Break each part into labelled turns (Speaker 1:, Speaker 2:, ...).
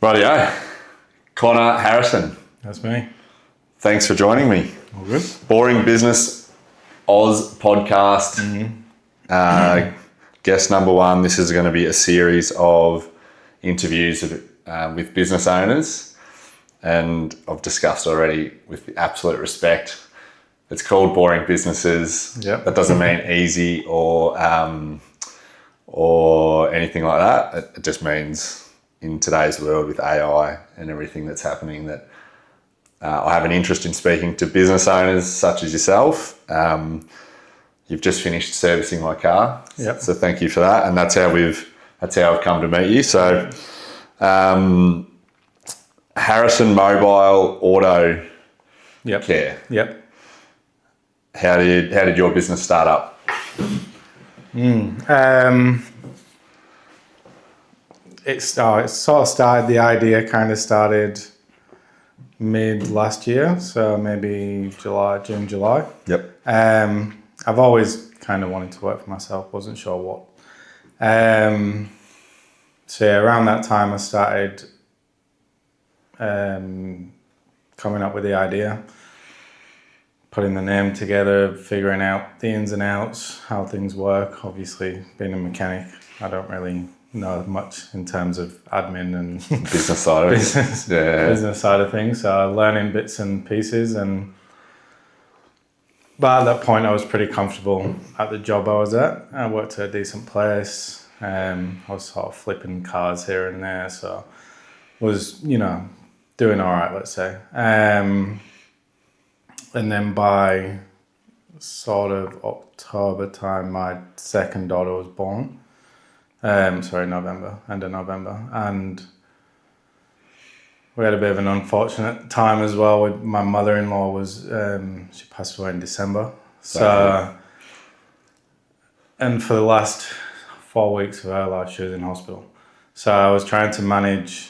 Speaker 1: Rightio. Connor Harrison,
Speaker 2: That's me.
Speaker 1: thanks for joining me.
Speaker 2: All good.
Speaker 1: Boring Business Oz podcast. Guest number one. This is going to be a series of interviews with business owners, and I've discussed already with absolute respect. It's called Boring Businesses.
Speaker 2: Yep.
Speaker 1: That doesn't mean easy or anything like that. It just means in today's world with AI and everything that's happening that I have an interest in speaking to business owners such as yourself. You've just finished servicing my car,
Speaker 2: Yep.
Speaker 1: so thank you for that. And that's how I've come to meet you. So, Harrison Mobile Auto
Speaker 2: Yep.
Speaker 1: Care.
Speaker 2: Yep.
Speaker 1: How did your business start up?
Speaker 2: It sort of started, the idea kind of started mid last year, so maybe June, July.
Speaker 1: Yep.
Speaker 2: I've always kind of wanted to work for myself, wasn't sure what. So yeah, around that time I started coming up with the idea, putting the name together, figuring out the ins and outs, how things work. Obviously, being a mechanic, I don't really know much in terms of admin and
Speaker 1: Business side of it.
Speaker 2: business side of things. So learning bits and pieces, but at that point I was pretty comfortable at the job I was at. I worked at a decent place. I was sort of flipping cars here and there, so was doing all right, let's say. And then by sort of October time, my second daughter was born. November, end of November. And we had a bit of an unfortunate time as well with my mother-in-law she passed away in December. So, and for the last 4 weeks of her life, she was in hospital. So I was trying to manage,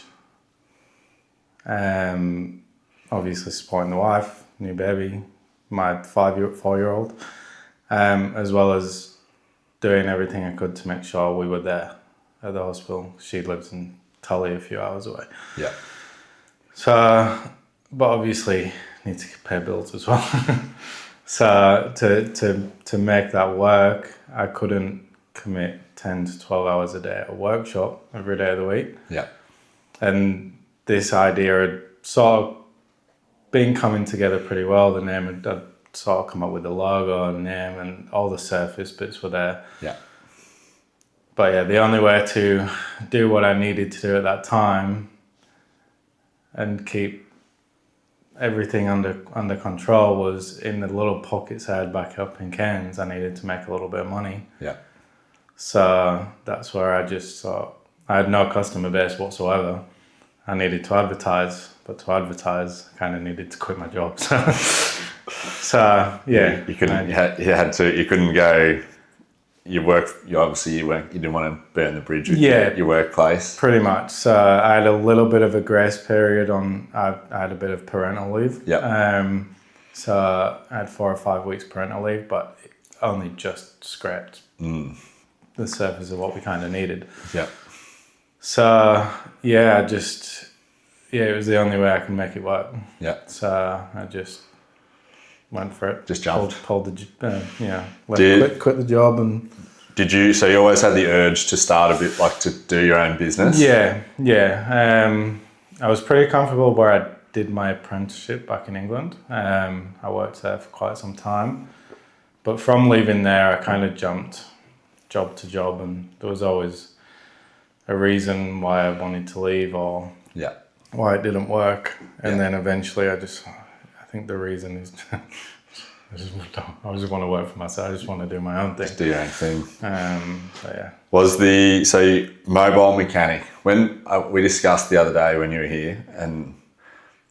Speaker 2: obviously supporting the wife, new baby, my 4-year-old, as well as doing everything I could to make sure we were there at the hospital. She lives in Tully, a few hours away.
Speaker 1: Yeah.
Speaker 2: So, but obviously need to pay bills as well. So to make that work, I couldn't commit 10 to 12 hours a day at a workshop every day of the week.
Speaker 1: Yeah.
Speaker 2: And this idea had sort of been coming together pretty well. The name had sort of come up with the logo and name, and all the surface bits were there.
Speaker 1: Yeah.
Speaker 2: But yeah, the only way to do what I needed to do at that time and keep everything under control was in the little pockets I had back up in Cairns. I needed to make a little bit of money.
Speaker 1: Yeah.
Speaker 2: So that's where I just thought, I had no customer base whatsoever. I needed to advertise, but to advertise, I kind of needed to quit my job. So yeah,
Speaker 1: You couldn't. You couldn't go. You didn't want to burn the bridge with your workplace.
Speaker 2: Pretty much. So I had a little bit of a grace period I had a bit of parental leave.
Speaker 1: Yeah.
Speaker 2: So I had 4 or 5 weeks parental leave, but it only just scratched the surface of what we kind of needed.
Speaker 1: Yeah.
Speaker 2: So yeah, it was the only way I could make it work.
Speaker 1: Yeah.
Speaker 2: So I just went for it.
Speaker 1: Just jumped.
Speaker 2: Pulled the quit the job and.
Speaker 1: Did you? So you always had the urge to start a bit, like to do your own business?
Speaker 2: Yeah. I was pretty comfortable where I did my apprenticeship back in England. I worked there for quite some time, but from leaving there, I kind of jumped job to job, and there was always a reason why I wanted to leave or why it didn't work. And then eventually, I think the reason is. I just want to work for myself. I just want to do my own thing.
Speaker 1: Just do your own thing.
Speaker 2: So
Speaker 1: Mobile mechanic, when we discussed the other day when you were here, and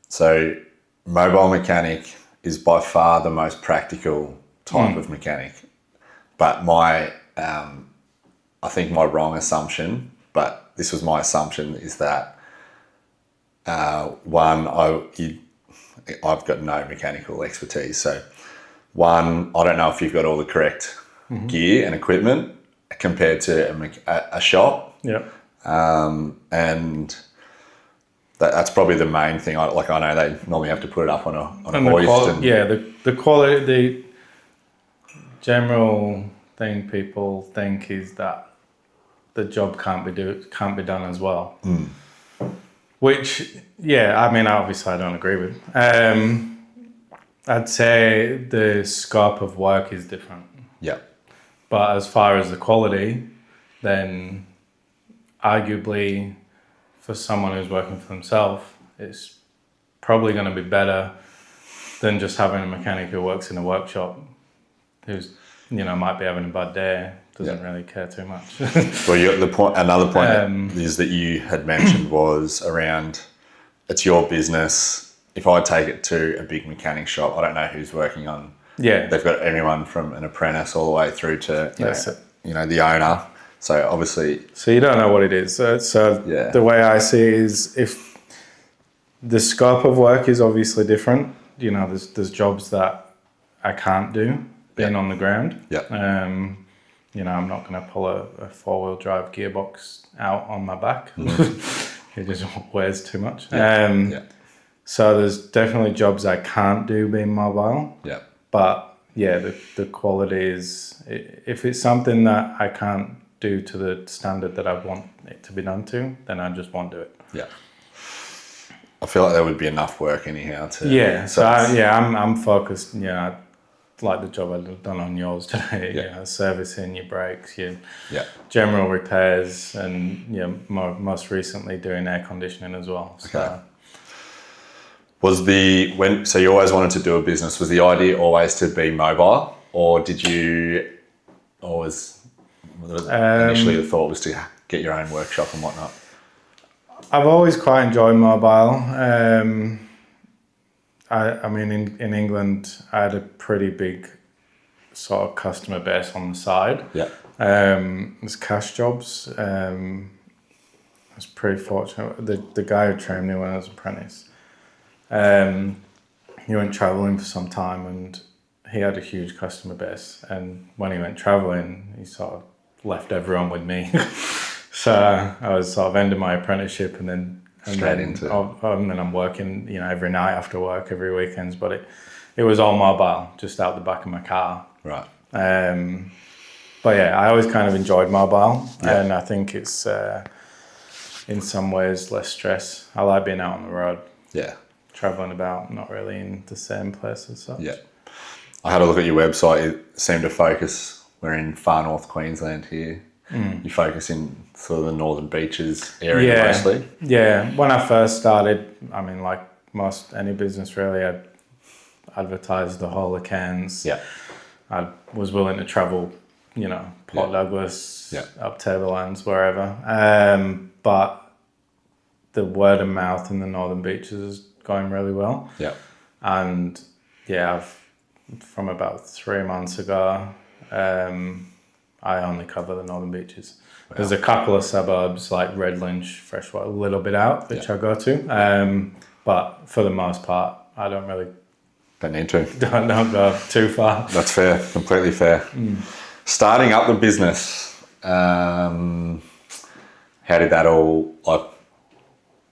Speaker 1: so mobile mechanic is by far the most practical type of mechanic. But I think my wrong assumption, but this was my assumption, is that I've got no mechanical expertise, so. One, I don't know if you've got all the correct gear and equipment compared to a shop.
Speaker 2: Yeah.
Speaker 1: And that's probably the main thing. I know they normally have to put it up on a
Speaker 2: And the
Speaker 1: hoist.
Speaker 2: the quality, the general thing people think is that the job can't be done as well. Which, yeah, I mean, obviously I don't agree with. I'd say the scope of work is different.
Speaker 1: Yeah.
Speaker 2: But as far as the quality, then arguably for someone who's working for themselves, it's probably going to be better than just having a mechanic who works in a workshop who's, might be having a bad day, doesn't really care too much.
Speaker 1: Well, another point is that you had mentioned was around it's your business. If I take it to a big mechanic shop, I don't know who's working on.
Speaker 2: Yeah.
Speaker 1: They've got anyone from an apprentice all the way through to the owner. So obviously,
Speaker 2: so you don't know what it is. So the way I see it is, if the scope of work is obviously different, there's jobs that I can't do being on the ground.
Speaker 1: Yeah.
Speaker 2: I'm not going to pull a 4-wheel drive gearbox out on my back. It just weighs too much. So there's definitely jobs I can't do being mobile.
Speaker 1: Yeah.
Speaker 2: But yeah, the quality is, if it's something that I can't do to the standard that I want it to be done to, then I just won't do it.
Speaker 1: Yeah. I feel like there would be enough work anyhow to.
Speaker 2: Yeah. I'm focused. Like the job I've done on yours today. Servicing your brakes, your general repairs, and most recently doing air conditioning as well. So.
Speaker 1: Okay. So you always wanted to do a business? Was the idea always to be mobile, or did you always? Initially, the thought was to get your own workshop and whatnot.
Speaker 2: I've always quite enjoyed mobile. I mean, in England, I had a pretty big sort of customer base on the side.
Speaker 1: Yeah.
Speaker 2: There's cash jobs. I was pretty fortunate. The guy who trained me when I was an apprentice, he went travelling for some time, and he had a huge customer base. And when he went travelling, he sort of left everyone with me. So I was sort of ending my apprenticeship, and then I'm working, every night after work, every weekends. But it was all mobile, just out the back of my car.
Speaker 1: Right.
Speaker 2: But yeah, I always kind of enjoyed mobile, and I think it's in some ways less stress. I like being out on the road.
Speaker 1: Yeah.
Speaker 2: Traveling about, not really in the same place as such.
Speaker 1: Yeah. I had a look at your website. It seemed to focus. We're in far north Queensland here. You focus in sort of the northern beaches area mostly.
Speaker 2: Yeah. When I first started, I mean, like any business really, I'd advertised the whole of Cairns.
Speaker 1: Yeah.
Speaker 2: I was willing to travel, Port Douglas, up Tablelands, wherever. But the word of mouth in the northern beaches is going really well.
Speaker 1: Yeah.
Speaker 2: And from about 3 months ago, I only cover the northern beaches. Wow. There's a couple of suburbs like Redlinch, Freshwater, a little bit out, which I go to. But for the most part, I don't really...
Speaker 1: Don't need to.
Speaker 2: Don't go too far.
Speaker 1: That's fair, completely fair. Starting up the business, how did that all,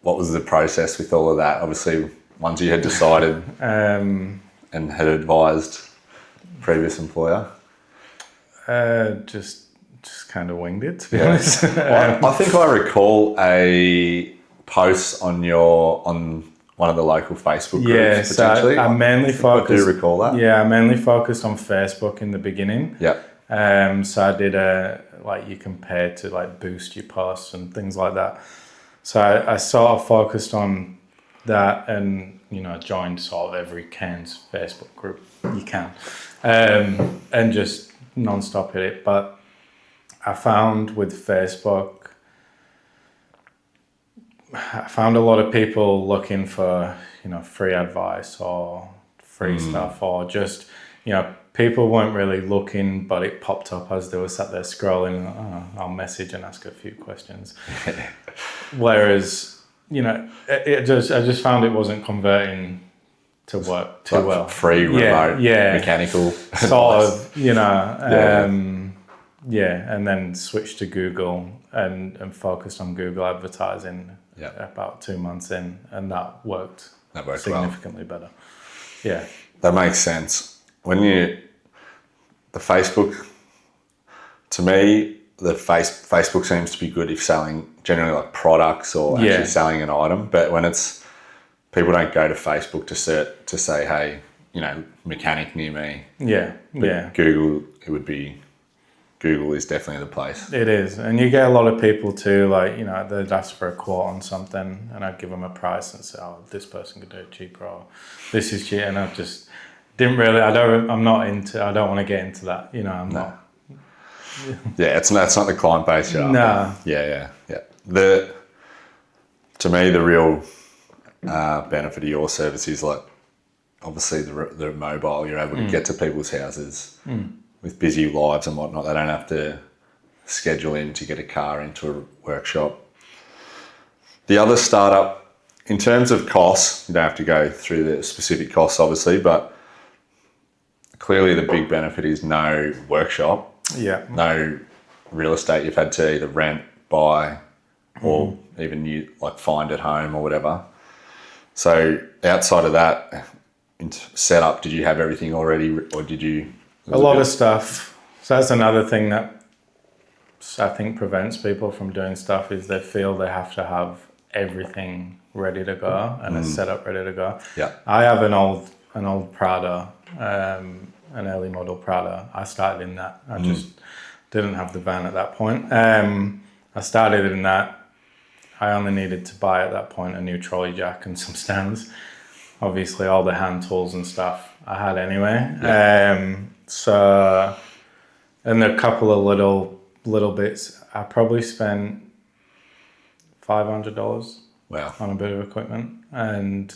Speaker 1: what was the process with all of that? Obviously, once you had decided and had advised previous employer?
Speaker 2: Just kind of winged it, to be honest.
Speaker 1: I think I recall a post on one of the local Facebook groups, potentially.
Speaker 2: So I mainly focused...
Speaker 1: I do recall that.
Speaker 2: Yeah, I mainly focused on Facebook in the beginning.
Speaker 1: Yeah.
Speaker 2: So I did you can pay to boost your posts and things like that. So I sort of focused on that, and joined sort of every Cairns Facebook group you can, and just non-stop hit it. But I found with Facebook, I found a lot of people looking for free advice or free stuff, or just people weren't really looking, but it popped up as they were sat there scrolling. I'll message and ask a few questions. Whereas I just found it wasn't converting to work too well.
Speaker 1: Free remote mechanical
Speaker 2: sort of, and then switched to Google and focused on Google advertising
Speaker 1: Yeah.
Speaker 2: about 2 months in, and that worked
Speaker 1: That worked
Speaker 2: significantly better. Yeah.
Speaker 1: That makes sense. The Facebook, to me, Facebook seems to be good if selling generally like products or
Speaker 2: Yeah.
Speaker 1: actually selling an item. But when it's people don't go to Facebook to say, hey, mechanic near me.
Speaker 2: Yeah. Yeah.
Speaker 1: Google is definitely the place.
Speaker 2: It is. And you get a lot of people too, like, they'd ask for a quote on something and I'd give them a price and say, oh, this person could do it cheaper or this is cheap. And I just I don't want to get into that. I'm not.
Speaker 1: Yeah, that's not the client base you're
Speaker 2: No.
Speaker 1: after. Yeah. To me, the real benefit of your service is like, obviously the mobile, you're able to get to people's houses with busy lives and whatnot. They don't have to schedule in to get a car into a workshop. The other startup, in terms of costs, you don't have to go through the specific costs, obviously, but clearly the big benefit is no workshop, no real estate you've had to either rent, buy, or even you like find at home or whatever. So outside of that setup, did you have everything already, or did you?
Speaker 2: A lot of stuff. So that's another thing that I think prevents people from doing stuff is they feel they have to have everything ready to go and a setup ready to go.
Speaker 1: Yeah.
Speaker 2: I have an old Prada, an early model Prada. I started in that. I just didn't have the van at that point. I started in that. I only needed to buy at that point a new trolley jack and some stands. Obviously, all the hand tools and stuff I had anyway.
Speaker 1: Yeah.
Speaker 2: And a couple of little bits. I probably spent $500
Speaker 1: Wow.
Speaker 2: on a bit of equipment, and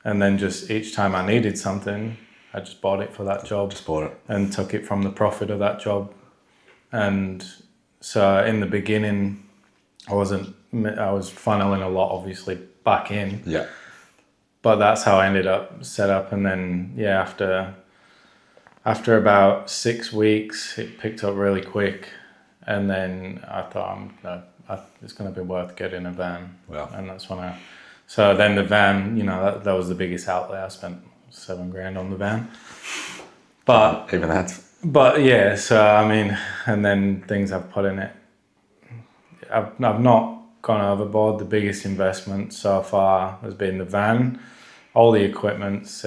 Speaker 2: then just each time I needed something, I just bought it for that job.
Speaker 1: Just bought it.
Speaker 2: And took it from the profit of that job. And so in the beginning, I was funneling a lot, obviously, back in.
Speaker 1: Yeah.
Speaker 2: But that's how I ended up set up. And then, after about 6 weeks, it picked up really quick. And then I thought, it's going to be worth getting a van.
Speaker 1: Wow.
Speaker 2: And that's when so then the van, that was the biggest outlay. I spent $7,000 on the van. But
Speaker 1: even that.
Speaker 2: But yeah, so I mean, and then things I've put in it. I've not gone overboard. The biggest investment so far has been the van. All the equipment's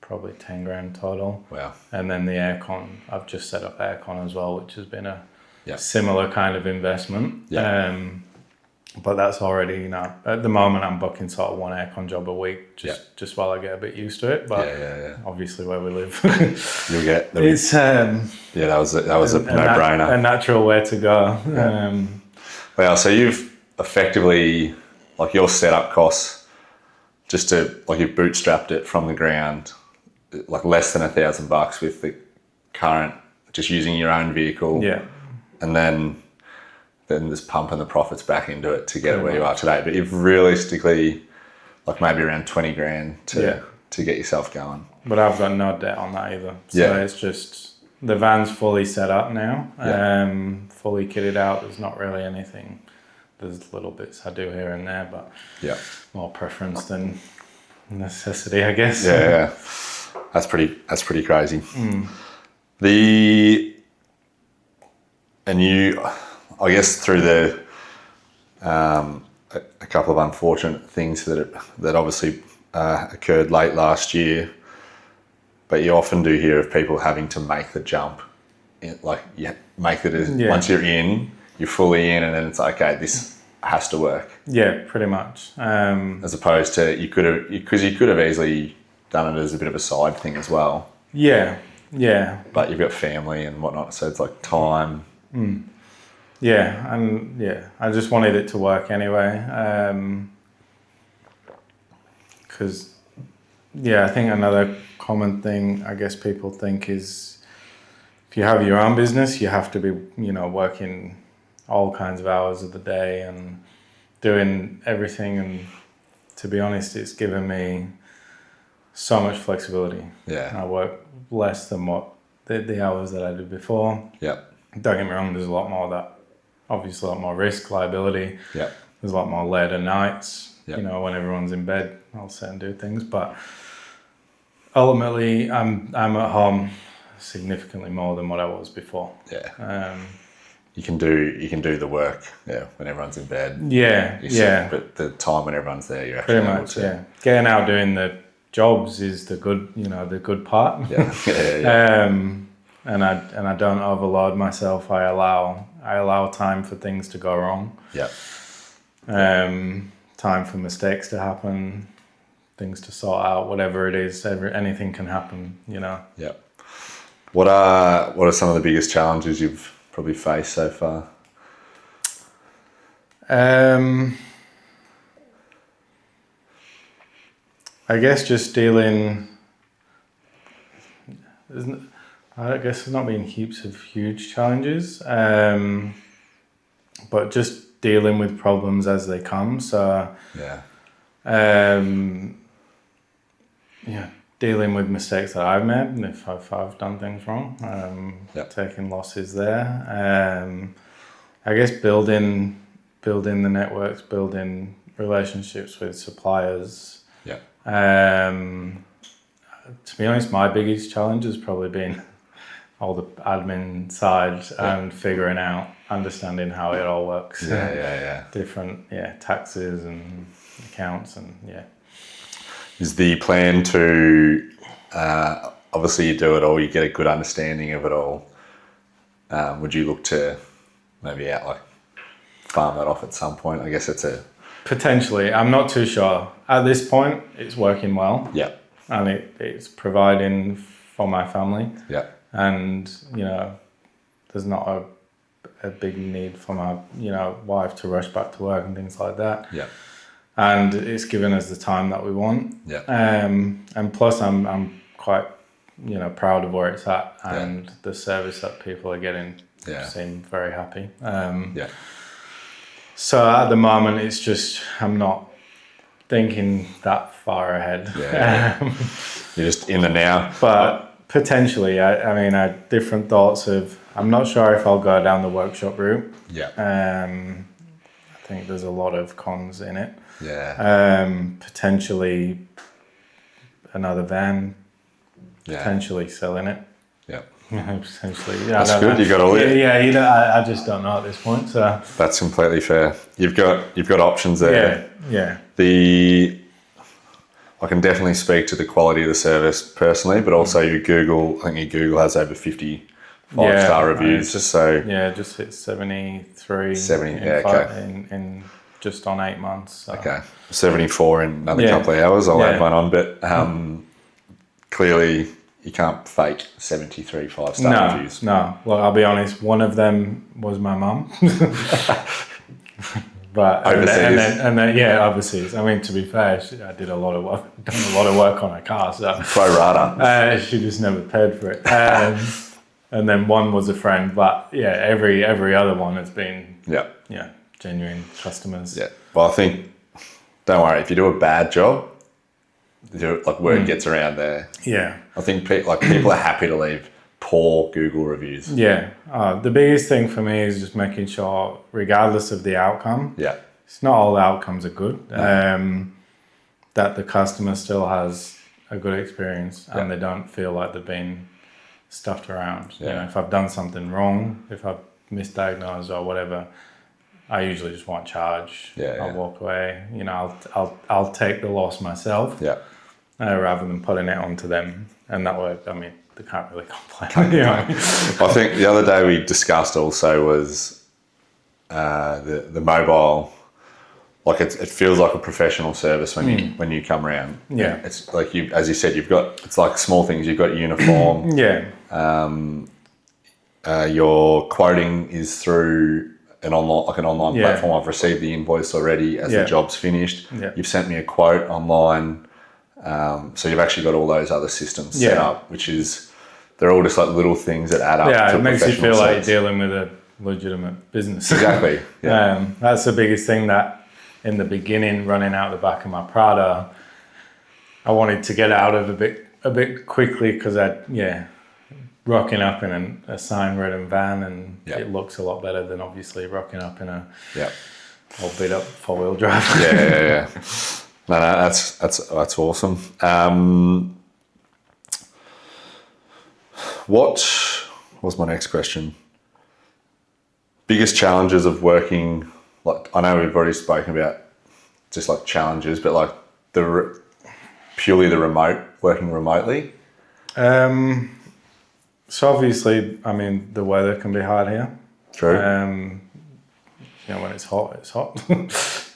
Speaker 2: probably $10,000 total.
Speaker 1: Wow.
Speaker 2: And then the aircon, I've just set up aircon as well, which has been a
Speaker 1: Yeah.
Speaker 2: similar kind of investment.
Speaker 1: Yeah.
Speaker 2: But that's already, at the moment I'm booking sort of one aircon job a week, just while I get a bit used to it. But obviously where we live,
Speaker 1: You'll get
Speaker 2: it's
Speaker 1: that was a no-brainer.
Speaker 2: a natural way to go.
Speaker 1: Yeah. Well, so you've effectively, like your setup costs, you've bootstrapped it from the ground, like less than $1,000 with the current, just using your own vehicle.
Speaker 2: Yeah.
Speaker 1: And then just pumping the profits back into it to get where you are today. But you've realistically, like maybe around $20,000 to get yourself going.
Speaker 2: But I've got no debt on that either. So it's just, the van's fully set up now, fully kitted out. There's not really anything. There's little bits I do here and there, but more preference than necessity, I guess.
Speaker 1: Yeah. That's pretty crazy. And you, I guess through a couple of unfortunate things that obviously occurred late last year, but you often do hear of people having to make the jump. Once you're in, you're fully in, and then it's like, okay, this has to work.
Speaker 2: Yeah, pretty much.
Speaker 1: As opposed to you could have easily done it as a bit of a side thing as well.
Speaker 2: Yeah.
Speaker 1: But you've got family and whatnot, so it's like time.
Speaker 2: Yeah, and I just wanted it to work anyway. Because, I think another common thing I guess people think is if you have your own business, you have to be, working all kinds of hours of the day and doing everything. And to be honest, it's given me so much flexibility.
Speaker 1: Yeah.
Speaker 2: I work less than what the hours that I did before.
Speaker 1: Yeah.
Speaker 2: Don't get me wrong, there's a lot more risk, liability.
Speaker 1: Yeah.
Speaker 2: there's a lot more later nights.
Speaker 1: Yep.
Speaker 2: You know, when everyone's in bed, I'll sit and do things. But ultimately, I'm at home significantly more than what I was before.
Speaker 1: Yeah. You can do the work, when everyone's in bed.
Speaker 2: Yeah, yeah.
Speaker 1: But the time when everyone's there, you're actually
Speaker 2: Pretty
Speaker 1: able
Speaker 2: much,
Speaker 1: to.
Speaker 2: yeah. Getting out doing the jobs is the good part.
Speaker 1: Yeah. Yeah.
Speaker 2: And I don't overload myself. I allow time for things to go wrong.
Speaker 1: Yeah.
Speaker 2: Time for mistakes to happen, things to sort out, whatever it is. Anything can happen, you know.
Speaker 1: Yeah. What are some of the biggest challenges you've probably faced so far?
Speaker 2: I guess just dealing. I guess there's not been heaps of huge challenges, but just dealing with problems as they come. So
Speaker 1: Yeah.
Speaker 2: Dealing with mistakes that I've made, and if I've done things wrong, taking losses there. I guess building the networks, building relationships with suppliers.
Speaker 1: Yeah.
Speaker 2: To be honest, my biggest challenge has probably been all the admin side and figuring out, understanding how it all works.
Speaker 1: Yeah.
Speaker 2: Different, taxes and accounts and
Speaker 1: Is the plan to, obviously you do it all, you get a good understanding of it all. Would you look to maybe farm that off at some point? I guess it's
Speaker 2: potentially. I'm not too sure. At this point, it's working well.
Speaker 1: Yeah.
Speaker 2: And it's providing for my family.
Speaker 1: Yeah.
Speaker 2: And, there's not a big need for my, wife to rush back to work and things like that.
Speaker 1: Yeah.
Speaker 2: And it's given us the time that we want.
Speaker 1: Yeah.
Speaker 2: And plus I'm quite, proud of where it's at and the service that people are getting seem very happy. So at the moment, it's just, I'm not thinking that far ahead.
Speaker 1: Yeah. You're just in the now.
Speaker 2: But potentially, I had different thoughts of, I'm not sure if I'll go down the workshop route.
Speaker 1: Yeah.
Speaker 2: I think there's a lot of cons in it.
Speaker 1: Yeah.
Speaker 2: Potentially another van,
Speaker 1: Yeah.
Speaker 2: potentially selling it.
Speaker 1: Yeah.
Speaker 2: Potentially.
Speaker 1: That's good. You got all it.
Speaker 2: Yeah, I just don't know at this point. So
Speaker 1: That's completely fair. You've got options there.
Speaker 2: Yeah.
Speaker 1: I can definitely speak to the quality of the service personally, but also I think your Google has over 50 5-star reviews.
Speaker 2: Just hit 73.
Speaker 1: 70,
Speaker 2: in just on 8 months. So.
Speaker 1: Okay. 74 in another couple of hours. I'll add one on, but clearly you can't fake 73 5-star reviews.
Speaker 2: No. Well, I'll be honest, one of them was my mum. But
Speaker 1: overseas.
Speaker 2: And then overseas. I mean, to be fair, I did a lot of work on her car, so
Speaker 1: Pro rata.
Speaker 2: she just never paid for it. And then one was a friend, but every other one has been genuine customers.
Speaker 1: Yeah. Well, I think, don't worry, if you do a bad job, word gets around there.
Speaker 2: Yeah.
Speaker 1: I think people are happy to leave poor Google reviews.
Speaker 2: Yeah. The biggest thing for me is just making sure, regardless of the outcome, it's not all the outcomes are good, that the customer still has a good experience and they don't feel like they've been stuffed around.
Speaker 1: Yeah.
Speaker 2: If I've done something wrong, if I've misdiagnosed or whatever, I usually just won't charge. I'll walk away. I'll take the loss myself. Rather than putting it onto them, and that way, they can't really complain.
Speaker 1: I think the other day we discussed also was the mobile. It feels like a professional service when you come around.
Speaker 2: Yeah,
Speaker 1: it's like as you said, it's like small things. You've got uniform. Your quoting is through an online platform. I've received the invoice already as the job's finished. You've sent me a quote online. So you've actually got all those other systems set up, they're all just like little things that add up.
Speaker 2: Yeah, it makes you feel like you're dealing with a legitimate business.
Speaker 1: Exactly. Yeah.
Speaker 2: That's the biggest thing that in the beginning, running out the back of my Prada, I wanted to get out of a bit quickly because rocking up in a sign-ridden van and it looks a lot better than obviously rocking up in Or beat up 4-wheel drive.
Speaker 1: Yeah. No, that's awesome. What was my next question? Biggest challenges of working, like I know we've already spoken about just like challenges, but like purely the remote, working remotely.
Speaker 2: So obviously, I mean, the weather can be hard here.
Speaker 1: True.
Speaker 2: When it's hot.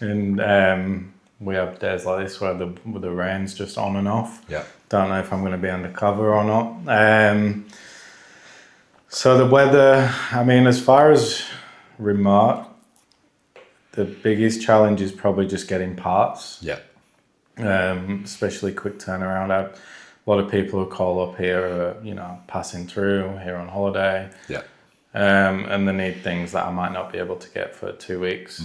Speaker 2: And we have days like this where the rain's just on and off.
Speaker 1: Yeah.
Speaker 2: Don't know if I'm going to be undercover or not. So the weather, I mean, as far as remote, the biggest challenge is probably just getting parts.
Speaker 1: Yeah.
Speaker 2: Especially quick turnaround. A lot of people who call up here are, passing through here on holiday.
Speaker 1: Yeah.
Speaker 2: And they need things that I might not be able to get for 2 weeks.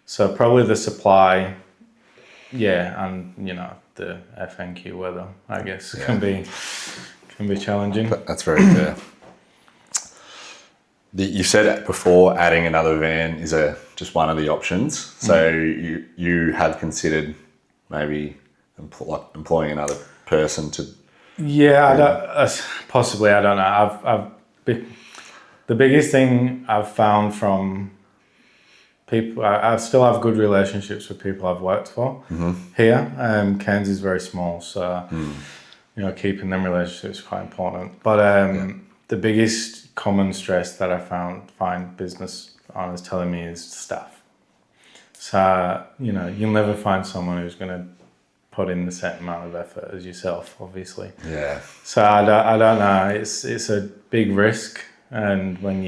Speaker 2: So probably the supply, and the FNQ weather, I guess, can be challenging.
Speaker 1: That's very fair. You said before adding another van is just one of the options. So you have considered maybe employing another person to.
Speaker 2: Yeah, possibly. I don't know. The biggest thing I've found from people, I still have good relationships with people I've worked for here. Cairns is very small, so keeping them relationships is quite important. But the biggest common stress that I find business owners telling me is staff. So you'll never find someone who's going to put in the same amount of effort as yourself, obviously.
Speaker 1: Yeah.
Speaker 2: So I don't know. It's a big risk, and when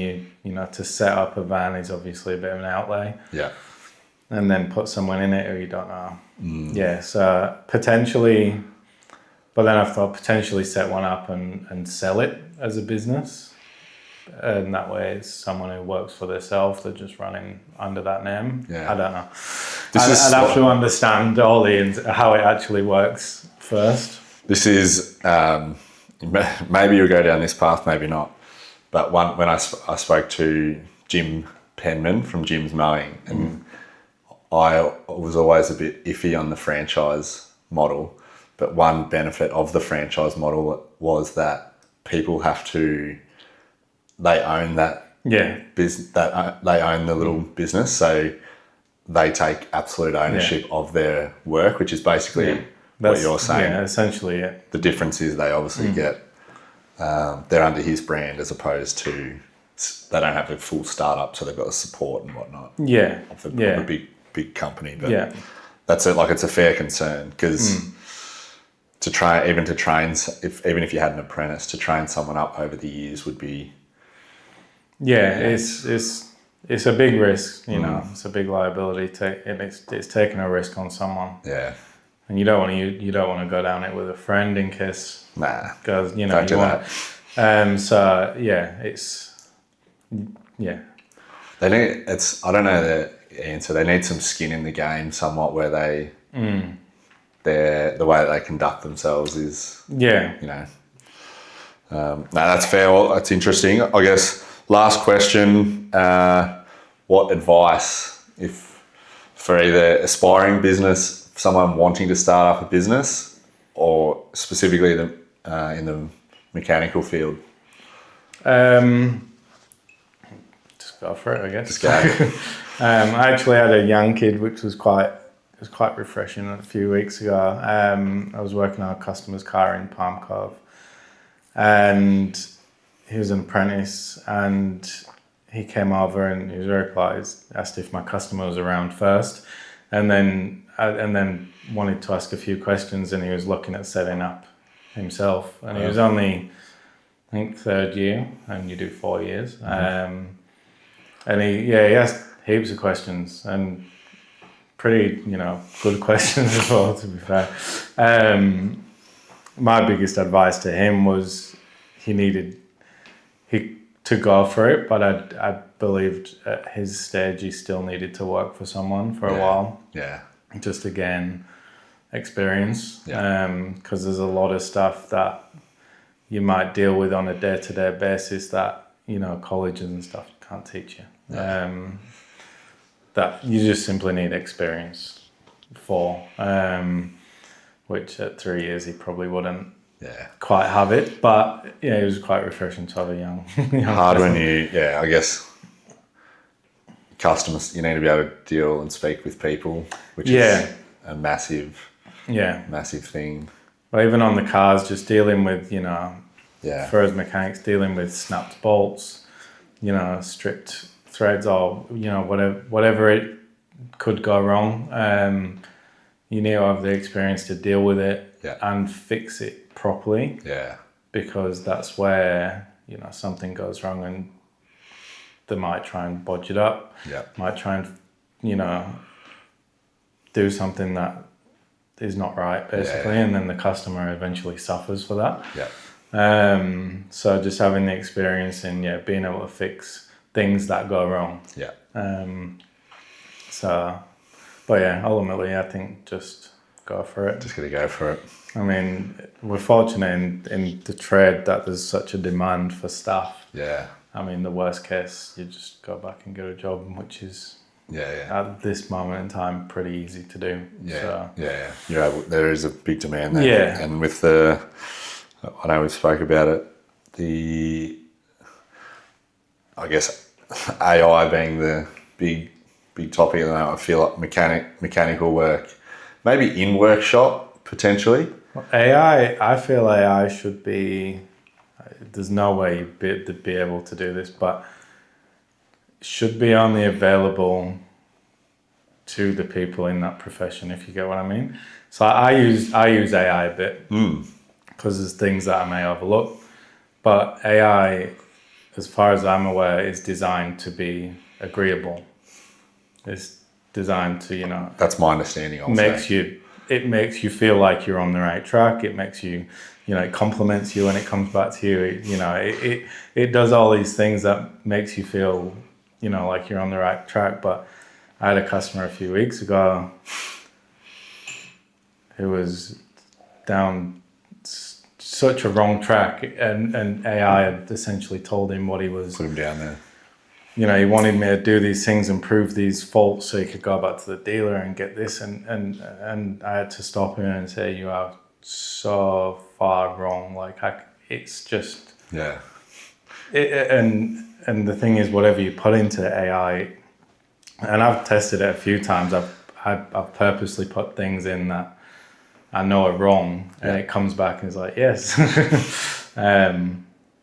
Speaker 2: to set up a van is obviously a bit of an outlay.
Speaker 1: Yeah.
Speaker 2: And then put someone in it who you don't know. Yeah. So potentially, but then I've thought potentially set one up and sell it as a business. And that way it's someone who works for themselves, they're just running under that name.
Speaker 1: Yeah.
Speaker 2: I don't know. I'd have to understand how it actually works first.
Speaker 1: This is, maybe you'll go down this path, maybe not. But when I spoke to Jim Penman from Jim's Mowing, and I was always a bit iffy on the franchise model. But one benefit of the franchise model was that people they own that business, they own the little business, so they take absolute ownership of their work, which is basically what you're saying.
Speaker 2: Yeah, essentially, yeah.
Speaker 1: The difference is they obviously get they're under his brand as opposed to they don't have a full startup, so they've got the support and whatnot.
Speaker 2: Yeah,
Speaker 1: of a big company, but that's it. Like it's a fair concern because. Even if you had an apprentice, to train someone up over the years would be. Yeah,
Speaker 2: it's a big risk, It's a big liability. It's taking a risk on someone.
Speaker 1: Yeah.
Speaker 2: And you don't want to go down it with a friend in case.
Speaker 1: Nah.
Speaker 2: Because
Speaker 1: don't do that.
Speaker 2: So it's. Yeah.
Speaker 1: They need. I don't know the answer. They need some skin in the game, somewhat, where they. The way that they conduct themselves is, no, that's fair. Well, that's interesting. I guess last question, what advice for either aspiring business, someone wanting to start up a business, or specifically in the mechanical field?
Speaker 2: Just go for it, I guess.
Speaker 1: Just go.
Speaker 2: I actually had a young kid, which was quite refreshing a few weeks ago. I was working on a customer's car in Palm Cove, and he was an apprentice, and he came over and he was very polite, asked if my customer was around first, and then wanted to ask a few questions, and he was looking at setting up himself, and he was only, I think, third year, and you do 4 years. And he asked heaps of questions, and pretty, good questions as well, to be fair. My biggest advice to him was he to go for it, but I believed at his stage he still needed to work for someone for a while.
Speaker 1: Yeah.
Speaker 2: Just to gain experience.
Speaker 1: Yeah.
Speaker 2: Because there's a lot of stuff that you might deal with on a day-to-day basis that, colleges and stuff can't teach you.
Speaker 1: Yeah.
Speaker 2: that you just simply need experience for, which at 3 years he probably wouldn't quite have it. But yeah, it was quite refreshing to have a young
Speaker 1: Hard
Speaker 2: person.
Speaker 1: when I guess customers, you need to be able to deal and speak with people, which is a massive thing.
Speaker 2: Well, even on the cars, just dealing with, for us mechanics, dealing with snapped bolts, stripped threads, or whatever it could go wrong. You need to have the experience to deal with it and fix it properly.
Speaker 1: Yeah.
Speaker 2: Because that's where something goes wrong, and they might try and bodge it up.
Speaker 1: Yeah.
Speaker 2: Might try and do something that is not right, basically, and then the customer eventually suffers for that.
Speaker 1: Yeah.
Speaker 2: So just having the experience in being able to fix things that go wrong.
Speaker 1: Yeah.
Speaker 2: But ultimately, I think just go for it.
Speaker 1: Just got to go for it.
Speaker 2: I mean, we're fortunate in the trade that there's such a demand for staff.
Speaker 1: Yeah.
Speaker 2: I mean, the worst case, you just go back and get a job, which is at this moment in time pretty easy to do.
Speaker 1: Yeah. So. There is a big demand there.
Speaker 2: Yeah.
Speaker 1: And with I know we spoke about it, I guess AI being the big topic at the moment. I feel like mechanical work, maybe in workshop potentially.
Speaker 2: AI, I feel AI should be. There's no way you'd be able to do this, but it should be only available to the people in that profession, if you get what I mean. So I use AI a bit because there's things that I may overlook, but AI, as far as I'm aware, is designed to be agreeable. It's designed to,
Speaker 1: That's my understanding also.
Speaker 2: It makes you feel like you're on the right track. It makes you, it compliments you when it comes back to you. It does all these things that makes you feel, like you're on the right track. But I had a customer a few weeks ago who was down such a wrong track, and AI had essentially told him what he was.
Speaker 1: Put him down there.
Speaker 2: He wanted me to do these things and prove these faults so he could go back to the dealer and get this, and I had to stop him and say, you are so far wrong. Like it's just and the thing is, whatever you put into AI, and I've tested it a few times. I've purposely put things in that I know are wrong, and it comes back and it's like yes.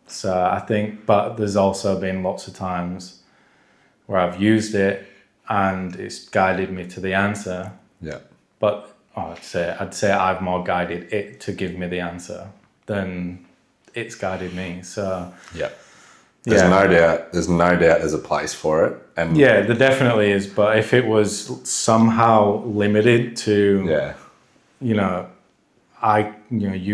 Speaker 2: So I think, but there's also been lots of times where I've used it and it's guided me to the answer. Yeah. But I'd say I've more guided it to give me the answer than it's guided me. So
Speaker 1: there's no doubt there's a place for it. And
Speaker 2: there definitely is. But if it was somehow limited to you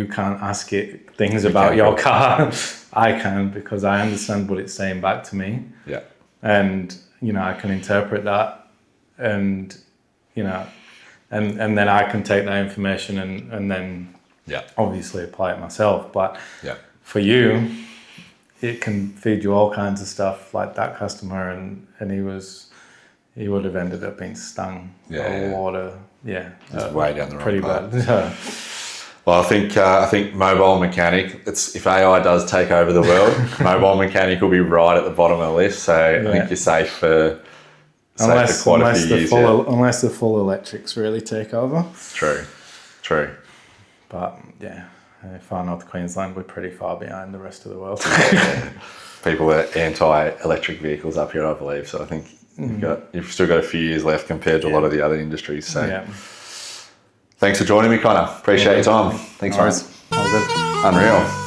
Speaker 2: can't ask it things about your car. I can, because I understand what it's saying back to me.
Speaker 1: Yeah.
Speaker 2: And I can interpret that, and and then I can take that information and then obviously apply it myself. But for you, it can feed you all kinds of stuff, like that customer, and he would have ended up being stung by water.
Speaker 1: It's way down the wrong
Speaker 2: pretty
Speaker 1: path.
Speaker 2: bad.
Speaker 1: Well, I think mobile mechanic. If AI does take over the world, mobile mechanic will be right at the bottom of the list. So I think you're safe for quite a few years.
Speaker 2: Unless the full electrics really take over.
Speaker 1: True.
Speaker 2: But far North Queensland, we're pretty far behind the rest of the world.
Speaker 1: People are anti-electric vehicles up here, I believe. So I think you've still got a few years left compared to a lot of the other industries. So. Thanks for joining me, Connor. Appreciate your time. Thanks, mate.
Speaker 2: All good.
Speaker 1: Unreal.